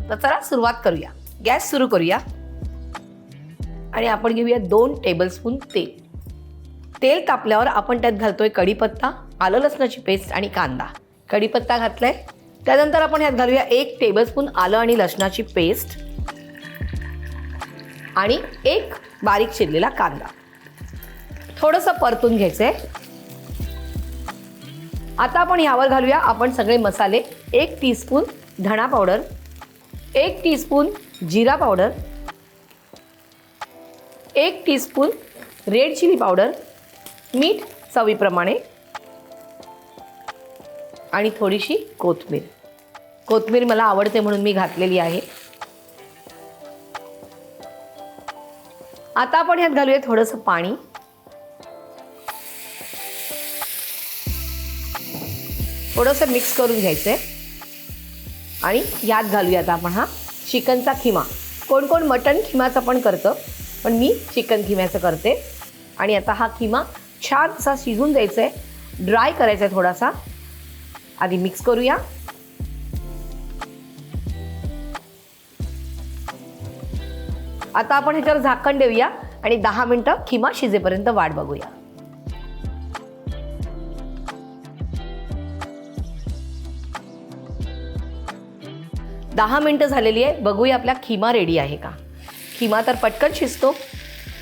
तर चला सुरुवात करूया. गॅस सुरू करूया आणि आपण घेऊया 2 टेबलस्पून तेल. तेल तापल्यावर आपण त्यात घालतोय कढीपत्ता, आलं लसणाची पेस्ट आणि कांदा. कढीपत्ता घातलाय, त्यानंतर आपण ह्यात घालूया 1 टेबलस्पून आलं आणि लसणाची पेस्ट आणि 1 बारीक चिरलेला कांदा. थोडंसं परतून घ्यायचंय. आता आपण ह्यावर घालूया आपण सगळे मसाले. 1 टीस्पून धणा पावडर, 1 टीस्पून जिरा powder, 1 teaspoon red chili powder, मीठ चवीप्रमाणे आणि थोडीशी कोथिंबीर. कोथिंबीर मला आवडते म्हणून मी घातलेली आहे. आता आपण ह्यात घालूया थोडंसं पाणी. थोडंसं मिक्स करून घ्यायचंय आणि यात घालूया आता आपण हा चिकनचा खिमा. कोण कोण मटण खिमाचं पण करतं, पण मी चिकन खिम्याचं करते. आणि आता हा खिमा छान असा शिजून द्यायचा आहे, ड्राय करायचा आहे थोडासा. आधी मिक्स करूया. आता आपण ह्याच्यावर झाकण देऊया आणि 10 मिनिटं खिमा शिजेपर्यंत वाट बघूया. दहा मिनिटं झालेली आहे. बघूया आपला खिमा रेडी आहे का. खिमा तर पटकन शिजतो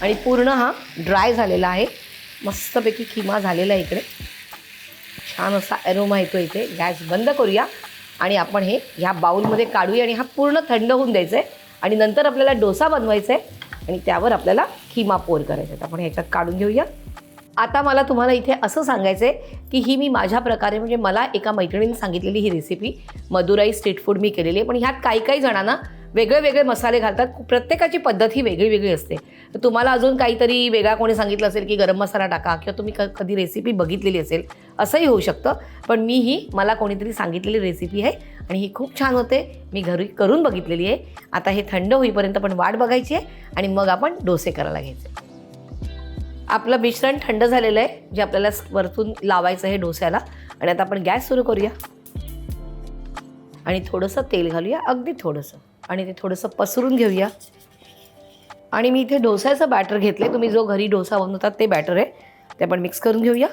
आणि पूर्ण हा ड्राय झालेला आहे. मस्तपैकी खिमा झालेला आहे. इकडे छान असा अरोमा येतो इथे. गॅस बंद करूया आणि आपण हे ह्या बाउलमध्ये काढूया आणि हा पूर्ण थंड होऊन द्यायचा आहे. आणि नंतर आपल्याला डोसा बनवायचा आहे आणि त्यावर आपल्याला खिमा पोर करायचा आहे. आपण ह्याच्यात काढून घेऊया. आता मला तुम्हाला इथे असं सांगायचं आहे की ही मी माझ्या प्रकारे, म्हणजे मला एका मैत्रिणीने सांगितलेली ही रेसिपी मदुराई स्ट्रीट फूड मी केलेली आहे. पण ह्यात काही जणांना वेगळे वेगळे मसाले घालतात. प्रत्येकाची पद्धत ही वेगळी वेगळी असते. तर तुम्हाला अजून काहीतरी वेगळा कोणी सांगितलं असेल की गरम मसाला टाका, किंवा तुम्ही कधी रेसिपी बघितलेली असेल, असंही होऊ शकतं. पण मी ही मला कोणीतरी सांगितलेली रेसिपी आहे आणि ही खूप छान होते. मी घरी करून बघितलेली आहे. आता हे थंड होईपर्यंत पण वाट बघायची आहे आणि मग आपण डोसे करायला घ्यायचे. आपलं मिश्रण थंड झालेलं आहे, जे आपल्याला वरतून लावायचं आहे डोस्याला. आणि आता आपण गॅस सुरू करूया आणि थोडंसं तेल घालूया, अगदी थोडंसं, आणि ते थोडंसं पसरून घेऊया. आणि मी इथे डोस्याचं बॅटर घेतलं. तुम्ही जो घरी डोसा बनवतात ते बॅटर आहे, ते आपण मिक्स करून घेऊया.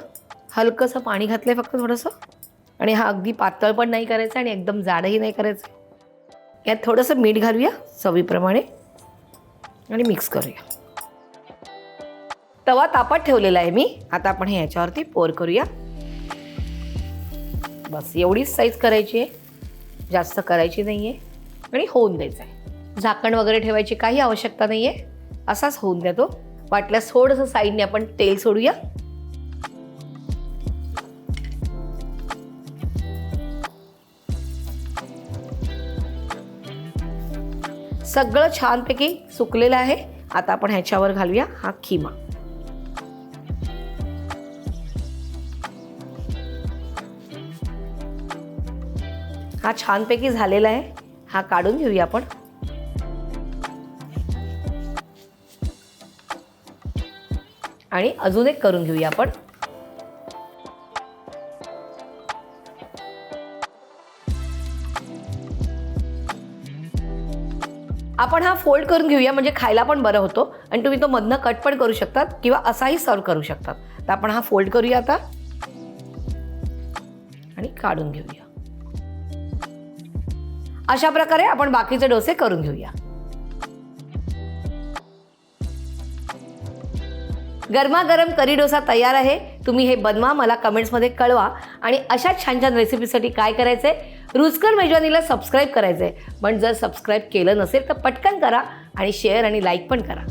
हलकंसं पाणी घातलं आहे फक्त थोडंसं. आणि हा अगदी पातळ पण नाही करायचं आणि एकदम जाडही नाही करायचं. यात थोडंसं मीठ घालूया चवीप्रमाणे आणि मिक्स करूया. तवा तापत ठेवलेला आहे मी. आता आपण हे ह्याच्यावरती पोर करूया. बस एवढीच साईज करायची आहे, जास्त करायची नाही आहे आणि होऊन द्यायचं आहे. झाकण वगैरे ठेवायची काही आवश्यकता नाही आहे, असाच होऊन द्या तो. वाटल्यास थोडंसं साईडने आपण तेल सोडूया. सगळं छानपैकी सुकलेलं आहे. आता आपण ह्याच्यावर घालूया हा खिमा. हा छानपैकी झालेला आहे. हा काढून घेऊया आपण. आणि अजून एक करून घेऊया आपण. आपण हा फोल्ड करून घेऊया, म्हणजे खायला पण बरं होतो आणि तुम्ही तो मधनं कट पण करू शकतात किंवा असाही सर्व करू शकतात. तर आपण हा फोल्ड करूया आता आणि काढून घेऊया. अशा प्रकारे आपण बाकीचे डोसे करून घेऊया. गरमागरम करी डोसा तयार आहे. तुम्ही हे बनवा, मला कमेंट्समध्ये कळवा. आणि अशा छान छान रेसिपीसाठी काय करायचं आहे, रुचकर मेजवानीला सबस्क्राईब करायचं आहे. पण जर सबस्क्राईब केलं नसेल तर पटकन करा आणि शेअर आणि लाईक पण करा.